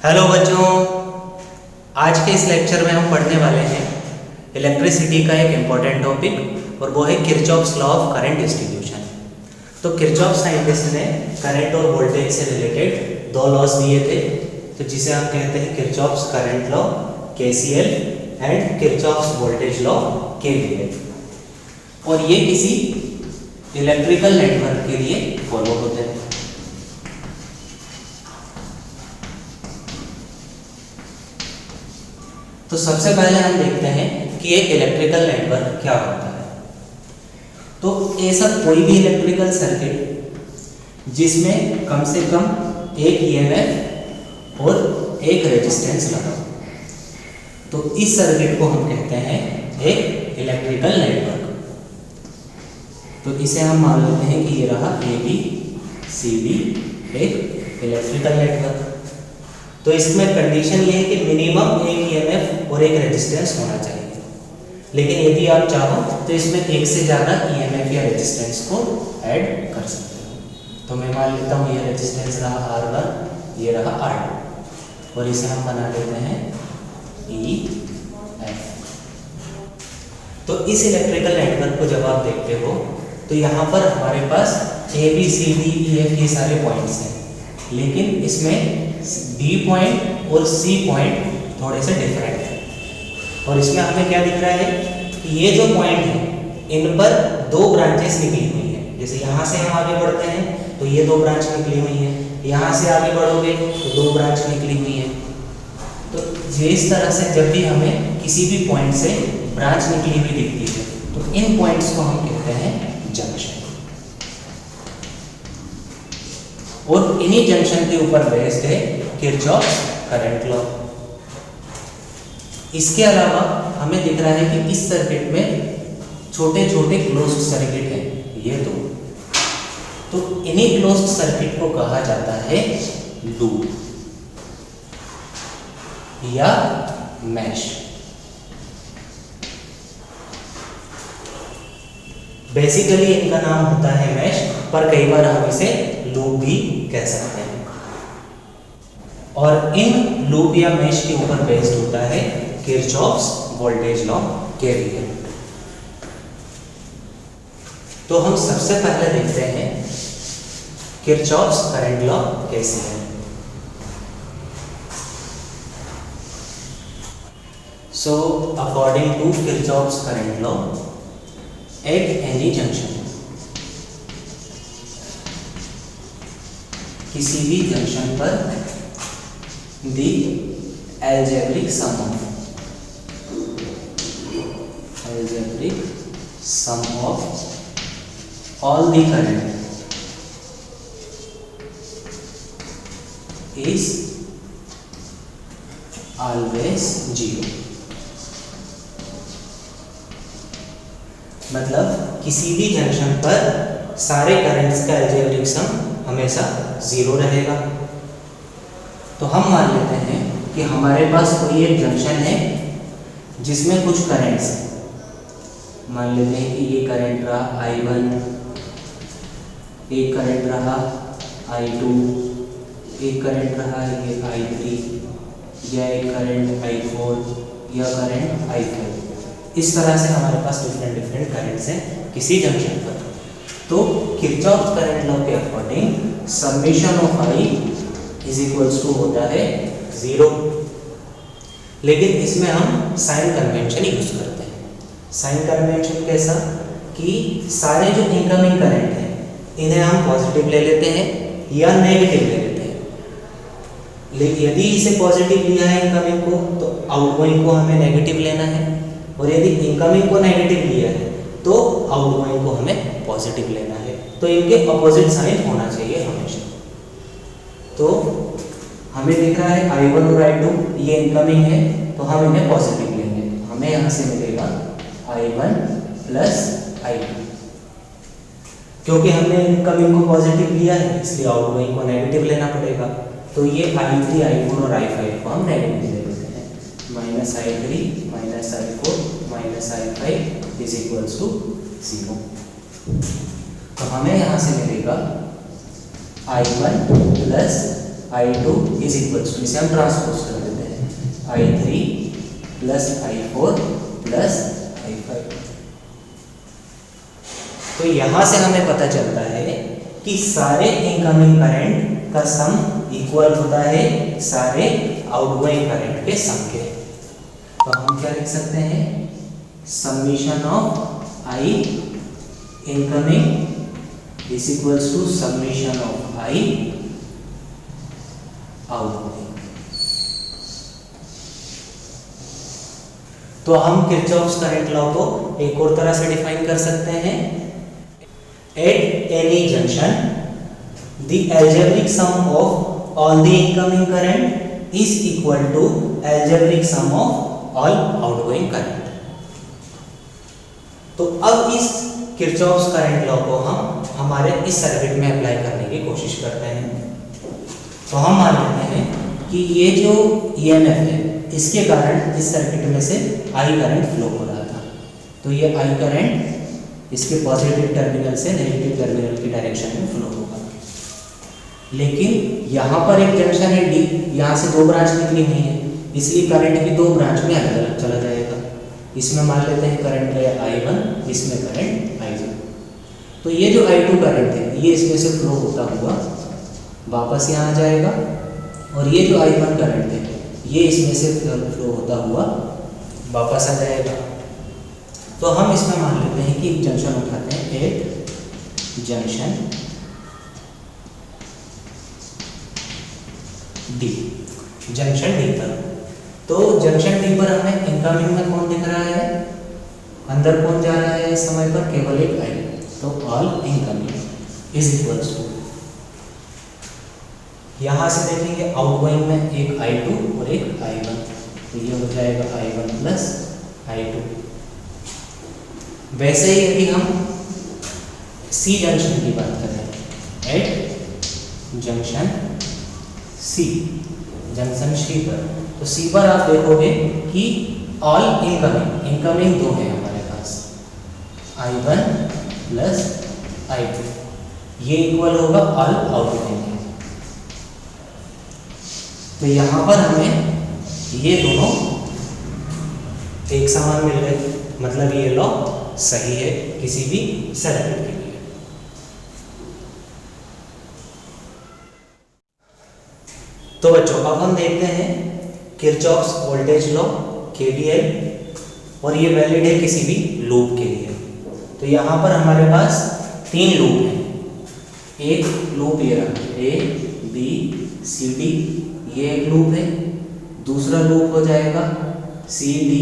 Hello बच्चों, आज के इस लेक्चर में हम पढ़ने वाले हैं इलेक्ट्रिसिटी का एक इम्पॉर्टेंट टॉपिक और वो है Kirchhoff's law of current distribution. तो किरचॉफ साइंटिस्ट ने करंट और वोल्टेज से रिलेटेड दो लॉज दिए थे, तो जिसे हम कहते हैं Kirchhoff's current law KCL and Kirchhoff's voltage law KVL। और ये किसी इलेक्ट्रिकल नेटवर्क के लिए फॉलो होते हैं। तो सबसे पहले हम देखते हैं कि एक इलेक्ट्रिकल नेटवर्क क्या होता है। तो ऐसा कोई भी इलेक्ट्रिकल सर्किट जिसमें कम से कम एक EMF और एक रेजिस्टेंस लगा, तो इस सर्किट को हम कहते हैं एक इलेक्ट्रिकल नेटवर्क। तो इसे हम मान लेते हैं कि ये रहा ABCD एक इलेक्ट्रिकल नेटवर्क। तो इसमें कंडीशन ये है कि मिनिमम एक EMF और एक रेजिस्टेंस होना चाहिए, लेकिन यदि आप चाहो तो इसमें एक से ज़्यादा EMF या रेजिस्टेंस को ऐड कर सकते हो। तो मैं मान लेता हूँ ये रेजिस्टेंस रहा R1, ये रहा R2 और इसे हम बना लेते हैं EF। तो इस इलेक्ट्रिकल नेटवर्क को जब आप देखते हो तो यहाँ पर हमारे पास ABCDEF ये सारे पॉइंट्स हैं, लेकिन इसमें B पॉइंट और C पॉइंट थोड़े से डिफरेंट है। और इसमें हमें क्या दिख रहा है कि ये जो पॉइंट है इन पर दो ब्रांचेस निकली हुई हैं। जैसे यहाँ से हम आगे बढ़ते हैं तो ये दो ब्रांच निकली हुई हैं, यहाँ से आगे बढ़ोगे तो दो ब्रांच निकली हुई हैं। तो इस तरह से जब भी हमें किसी भी पॉइंट से ब्रांच निकली हुई दिखती है तो इन पॉइंट्स को हम कहते हैं जंक्शन। और इन्हीं जंक्शन के ऊपर बेस्ड है किरचॉफ्स करंट लॉ। इसके अलावा हमें दिख रहा है कि इस सर्किट में छोटे छोटे क्लोज्ड सर्किट हैं, ये दो। तो इन्हीं क्लोज्ड सर्किट को कहा जाता है लूप या मैश। बेसिकली इनका नाम होता है मैश, पर कई बार हम इसे लूप भी कह सकते हैं। और इन लूप या मैश के ऊपर बेस्ड होता है किरचॉफ्स वोल्टेज लॉ KVL। तो हम सबसे पहले देखते हैं किरचॉफ्स करंट लॉ कैसे है। So according to Kirchhoff's current law, at any junction, किसी भी जंक्शन पर the algebraic sum of all the current is always 0। मतलब किसी भी जंक्शन पर सारे करंट्स का अलजेब्रिक सम हमेशा 0 रहेगा। तो हम मान लेते हैं कि हमारे पास कोई एक जंक्शन है जिसमें कुछ करंट्स हैं। मान लेते हैं कि ये करंट रहा I1, एक करंट रहा I2, एक करंट रहा ये I3, या एक करंट I4 या करंट I5। इस तरह से हमारे पास डिफरेंट करंट्स हैं किसी जंक्शन पर। तो किरचॉफ्स करंट लॉ के according summation of I is equals to होता है 0। लेकिन इसमें हम साइन कन्वेंशन यूज करते हैं। साइन कन्वेंशन कैसा कि सारे जो इनकमिंग करंट हैं इन्हें हम पॉजिटिव ले लेते हैं या नेगेटिव ले लेते हैं। लेकिन यदि इसे पॉजिटिव लिया है इनकमिंग को तो आउटगोइंग को हमें नेगेटिव लेना है, और यदि इनकमिंग को नेगेटिव लिया है तो आउटगोइंग को हमें पॉजिटिव लेना है। तो इनके अपोजिट साइन होना चाहिए हमेशा। तो हमें दिख रहा है I1 और I2 ये इनकमिंग है, तो हम इन्हें पॉजिटिव लेंगे। हमें यहाँ से मिलेगा I1 प्लस I2। क्योंकि हमने इनकमिंग को पॉजिटिव लिया है इसलिए आउटगोइंग को नेगेटिव लेना पड़ेगा। तो ये I3, I4 और I5 को हम नेगेटिव ले लेते हैं। -I3 -I4 -I5 is equals to 0। तो हमें यहाँ से मिलेगा I1 plus I2 is equals to, इसे हम ट्रांसपोज कर देते हैं, I3 plus I4 plus I5। तो यहां से हमें पता चलता है कि सारे इनकमिंग करंट का सम इक्वल होता है सारे आउटगोइंग करंट के सम के। तो हम क्या लिख सकते हैं, summation of I incoming is equals to summation of I outgoing. तो हम किरचॉफ्स करंट लॉ को एक और तरह से डिफाइन कर सकते हैं, at any junction the algebraic sum of all the incoming current is equal to algebraic sum of all outgoing current। तो अब इस किरचॉफ्स करंट लॉ को हम हमारे इस सर्किट में अप्लाई करने की कोशिश करते हैं। तो हम मान लेते हैं कि ये जो EMF है इसके कारण इस सर्किट में से I करंट फ्लो हो रहा था। तो ये I करंट इसके पॉजिटिव टर्मिनल से नेगेटिव टर्मिनल की डायरेक्शन में फ्लो होगा। लेकिन यहाँ पर एक जंक्शन है D, यहाँ से दो ब्रांच निकली हुई है, इसलिए करंट भी दो ब्रांच में अलग अलग चला जाएगा। इसमें मान लेते हैं करंट है I1, इसमें करंट I2। तो ये जो I2 करंट है ये इसमें से फ्लो होता हुआ वापस यहाँ आ जाएगा, और ये जो I1 करंट है ये इसमें से फ्लो होता हुआ वापस आ जाएगा। तो हम इसमें मान लेते हैं कि एक जंक्शन उठाते हैं, एक जंक्शन D, जंक्शन D पर। तो जंक्शन D पर हमें इनकमिंग में कौन दिख रहा है, अंदर कौन जा रहा है इस समय पर, केवल एक I। तो all incoming is equals to, यहाँ से देखेंगे आउटगोइंग में एक I2 और एक I1, तो ये हो जाएगा I1 प्लस I2। वैसे ही यदि हम C जंक्शन की बात करें, at junction C, junction C पर, तो C पर आप देखोगे कि ऑल इनकमिंग दो है हमारे पास, I1 प्लस I2, ये इक्वल होगा ऑल आउटगोइंग। तो यहाँ पर हमें ये दोनों एक समान मिल गए, मतलब ये लॉ सही है किसी भी सर्किट के लिए। तो बच्चों अब हम देखते हैं किरचॉफ्स वोल्टेज लॉ KVL, और ये वैलिड है किसी भी लूप के लिए। तो यहाँ पर हमारे पास तीन लूप हैं, एक लूप ये रहा A B C D, ये एक लूप है। दूसरा लूप हो जाएगा C D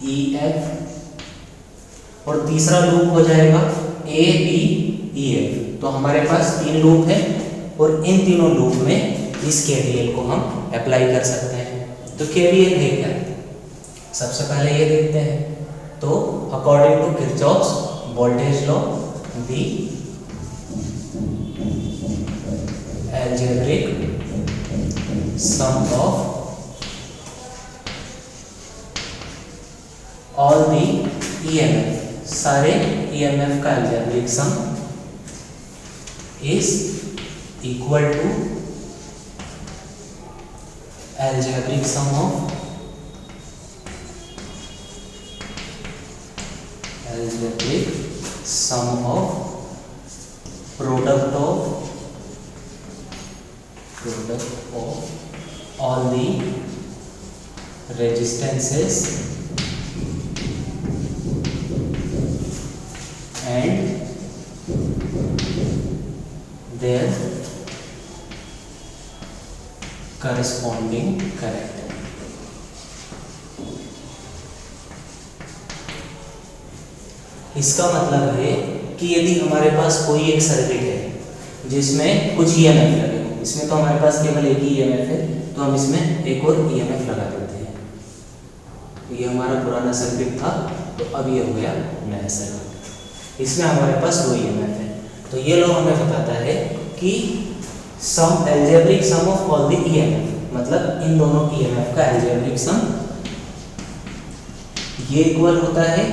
E F, और तीसरा लूप हो जाएगा A B E F। तो हमारे पास तीन लूप है, और इन तीनों लूप में इस KVL को हम अप्लाई कर सकते हैं। तो KVL है क्या, सबसे पहले ये देखते हैं। तो according to Kirchhoff's voltage law, the algebraic sum of all the EMF, सारे EMF का algebraic sum is equal to algebraic sum of product of all the resistances and their corresponding current। इसका मतलब है कि यदि हमारे पास कोई एक सर्किट है जिसमें कुछ EMF लगे हो, इसमें तो हमारे पास केवल एक ही EMF है, तो हम इसमें एक और EMF लगा देते हैं। तो ये हमारा पुराना सर्किट था, तो अब ये हो गया नया सर्किट, इसमें हमारे पास दो EMF है। तो ये लॉ हमें बताता है कि sum algebraic sum of all the EMF, मतलब इन दोनों EMF का एल्जेब्रिक सम ये इक्वल होता है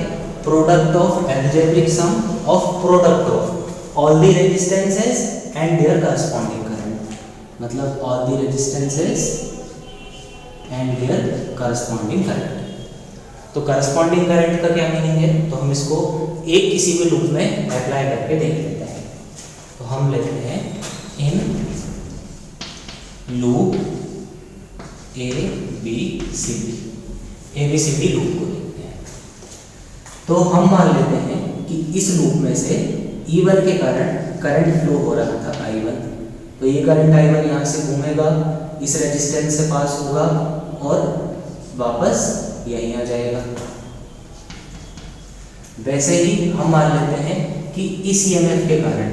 product of algebraic sum of product of all the resistances and their corresponding current. मतलब all the resistances and their corresponding current. तो corresponding current का क्या मीनिंग है, तो हम इसको एक किसी भी लूप में अप्लाई करके देख लेते हैं। तो हम लेते हैं in loop A B C D loop को देखते हैं। तो हम मान लेते हैं कि इस लूप में से E1 के कारण करंट फ्लो हो रहा था I1। तो ये करंट I1 यहाँ से घूमेगा, इस रेजिस्टेंस से पास होगा और वापस यहीं आ जाएगा। वैसे ही हम मान लेते हैं कि इस EMF के कारण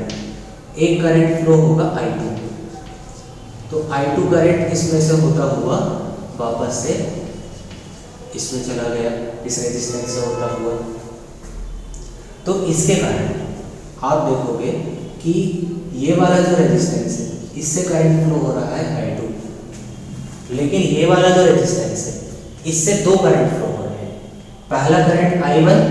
एक करंट फ्लो होगा I2। तो I2 करंट इसमें से होता हुआ वापस से इसमें चला गया, इस रेजिस्टेंस से होता हुआ। तो इसके कारण आप देखोगे कि ये वाला जो रेजिस्टेंस है इससे करंट फ्लो हो रहा है I2, लेकिन ये वाला जो रेजिस्टेंस है इससे दो करंट फ्लो हो रहे हैं। पहला करंट I1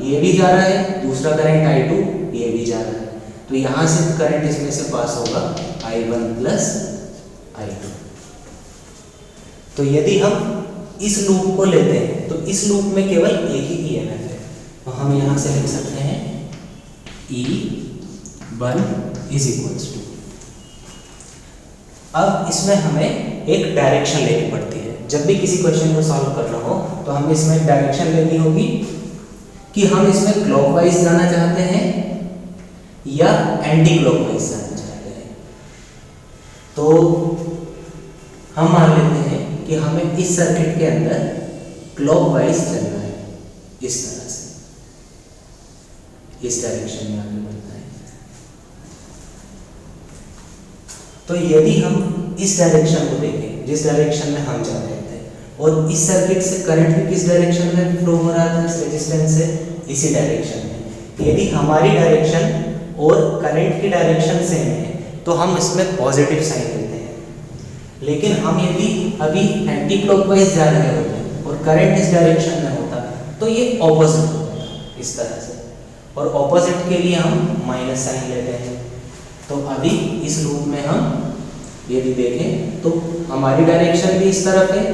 ये भी जा रहा है, दूसरा करंट I2 ये भी जा रहा है। तो यहाँ से करंट इसमें से पास होगा I1 प्लस I2। तो यदि हम इस लूप को लेते हैं तो इस लूप में केवल एक ही EMF है। तो हम यहाँ से लिख सकते हैं E1 इज इक्वल्स टू, अब इसमें हमें एक डायरेक्शन लेनी पड़ती है। जब भी किसी क्वेश्चन को सॉल्व करना हो तो हमें इसमें डायरेक्शन लेनी होगी कि हम इसमें क्लॉकवाइज जाना चाहते हैं या एंटी क्लॉकवाइज जाना चाहते हैं। तो हम मान लेते हैं कि हमें इस सर्किट के अंदर क्लॉकवाइज चलना है, इस तरह से, इस डायरेक्शन में आगे बढ़ना है। तो यदि हम इस डायरेक्शन को देखें जिस डायरेक्शन में हम जा रहे थे, और इस सर्किट से करंट भी किस डायरेक्शन में फ्लो हो रहा था, इस रेजिस्टेंस से, इसी डायरेक्शन में। यदि हमारी डायरेक्शन और करंट की डायरेक्शन सेम है तो हम इसमें पॉजिटिव साइन देते हैं। लेकिन हम यदि अभी एंटी क्लॉकवाइज जा रहे होते और करंट इस डायरेक्शन में होता तो ये ऑपोजिट होता इस तरह से, और ऑपोजिट के लिए हम माइनस साइन लेते हैं। तो अभी इस लूप में हम यदि देखें तो हमारी डायरेक्शन भी इस तरफ है,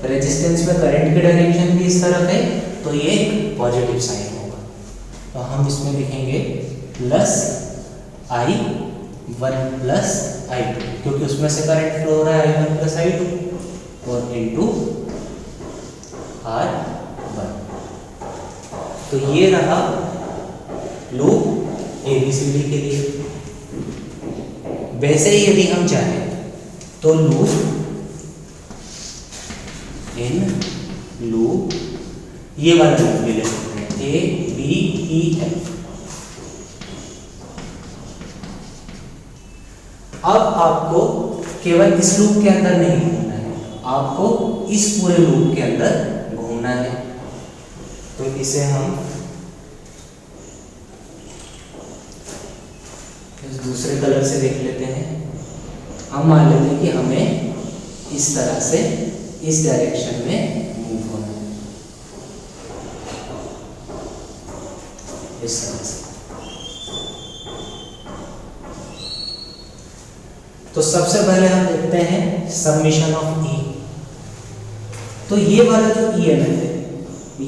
रेजिस्टेंस में करंट की डायरेक्शन भी इस तरफ है, तो ये एक पॉजिटिव साइन होगा। तो हम इसमें लिखेंगे प्लस I1 प्लस I2, क्योंकि उसमें से करंट फ्लो हो रहा है I1 प्लस I2, और इनटू R1। तो ये रहा लूप ABCD के लिए। वैसे ही यदि हम चाहें तो लूप इन लूप ये वाला लूप भी ले सकते हैं, ABEF। अब आपको केवल इस लूप के अंदर नहीं घूमना है, आपको इस पूरे लूप के अंदर घूमना है। तो इसे हम इस दूसरे कलर से देख लेते हैं। हम मान लेते हैं कि हमें इस तरह से इस डायरेक्शन में मूव होना है, इस तरह से। तो सबसे पहले हम देखते हैं समेशन ऑफ E। तो ये वाला जो EMF है,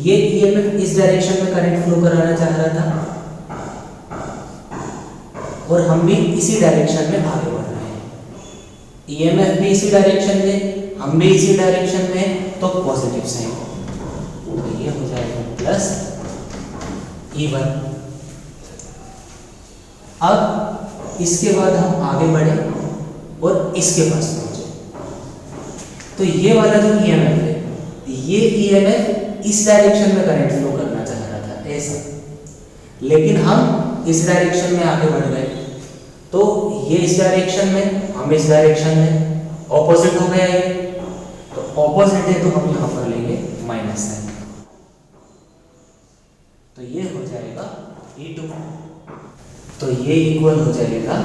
ये EMF इस डायरेक्शन में करंट फ्लो कराना चाह रहा था, और हम भी इसी डायरेक्शन में आगे बढ़ रहे हैं। EMF भी इसी डायरेक्शन में, हम भी इसी डायरेक्शन में, तो पॉजिटिव साइन। तो ये हो जाएगा प्लस E1। अब इसके बाद हम आगे बढ़े और इसके पास पहुंचे। तो ये वाला जो EMF है, ये EMF इस डायरेक्शन में करंट फ्लो करना चाह रहा था ऐसा, लेकिन हम इस डायरेक्शन में आगे बढ़ गए। तो ये इस डायरेक्शन में, हम इस डायरेक्शन में, ऑपोजिट हो गया ये। तो ऑपोजिट है तो हम यहां पर लेंगे माइनस साइन। तो ये हो जाएगा E2। तो ये इक्वल हो जाएगा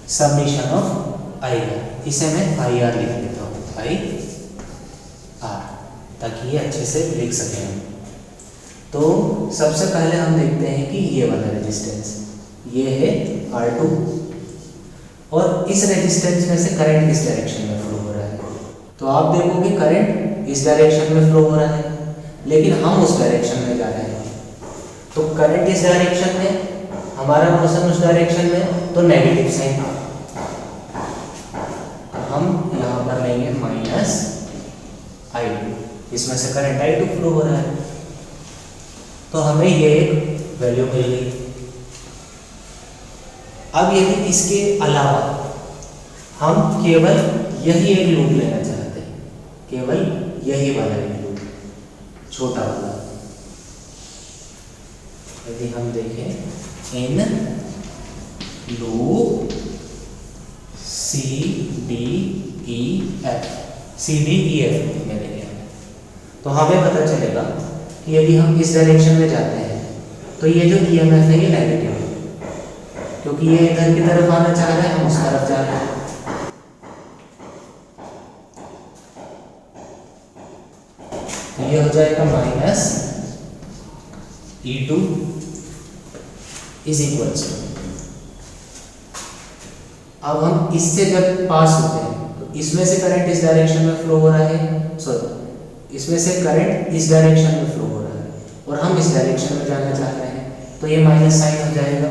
समेशन ऑफ IR। इसे मैं IR लिख देता हूँ, IR, ताकि ये अच्छे से लिख सकें हम। तो सबसे पहले हम देखते हैं कि ये वाला रेजिस्टेंस, ये है R2, और इस रेजिस्टेंस में से करंट किस डायरेक्शन में फ्लो हो रहा है। तो आप देखोगे करंट इस डायरेक्शन में फ्लो हो रहा है, लेकिन हम उस डायरेक्शन में जा रहे हैं। तो करंट इस डायरेक्शन में, हमारा मोशन उस डायरेक्शन में, तो नेगेटिव साइन हम यहाँ पर लेंगे माइनस I2। इसमें से करंट I2 फ्लो हो रहा है, तो हमें ये एक वैल्यू मिल गई। अब यदि इसके अलावा हम केवल यही एक लूप लेना चाहते हैं, केवल यही वाला एक लूप, छोटा वाला, यदि हम देखें इन लूप CDEF में देखें, तो हमें पता चलेगा कि यदि हम इस डायरेक्शन में जाते हैं तो ये जो EMF है ये नेगेटिव है, क्योंकि ये इधर की तरफ आना चाह रहा है, हम उस तरफ जा रहे हैं। तो ये हो जाएगा माइनस E2 इज इक्वल्स। अब हम इससे जब पास होते हैं तो इसमें से करंट इस डायरेक्शन में फ्लो हो रहा है, सॉरी इसमें से करंट इस डायरेक्शन में फ्लो हो रहा है और हम इस डायरेक्शन में जाना चाह रहे हैं, तो ये माइनस साइन हो जाएगा।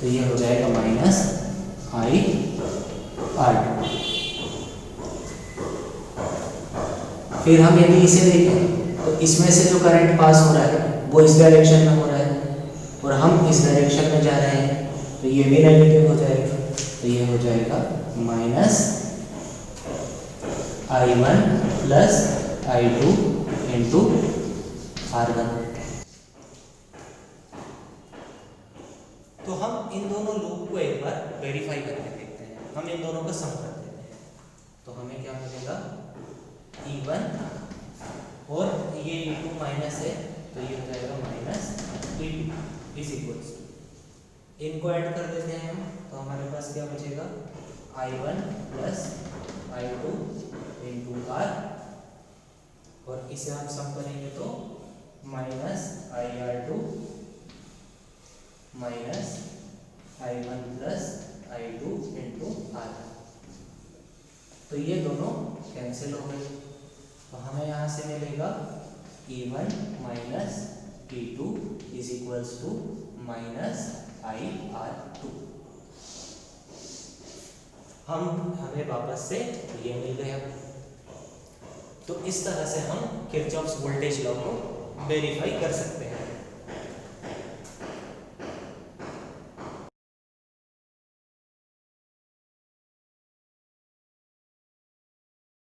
तो ये हो जाएगा माइनस I/R2। फिर हम यदि इसे देखें तो इसमें से जो करंट पास हो रहा है वो इस डायरेक्शन में हो रहा है और हम इस डायरेक्शन में जा रहे हैं, तो ये भी नेगेटिव हो जाएगा। तो ये हो जाएगा minus I1 plus I2 into R1। तो हम इन दोनों लूप को एक बार वेरीफाई करके देखते हैं। हम इन दोनों का सम कर देते हैं, तो हमें क्या मिलेगा, E1 और ये E2 माइनस है, तो ये हो जाएगा माइनस E2 इज इक्वल्स। इनको ऐड कर देते हैं हम, तो हमारे पास क्या बचेगा, I1 plus I2 into R, और इसे हम सम करेंगे तो minus IR2 minus I1 plus I2 into R। तो ये दोनों कैंसिल हो गए, तो हमें यहाँ से मिलेगा E1 minus E2 is equals to minus IR2। हमें वापस से ये मिल गया। तो इस तरह से हम किरचॉफ्स वोल्टेज लॉ को वेरीफाई कर सकते हैं।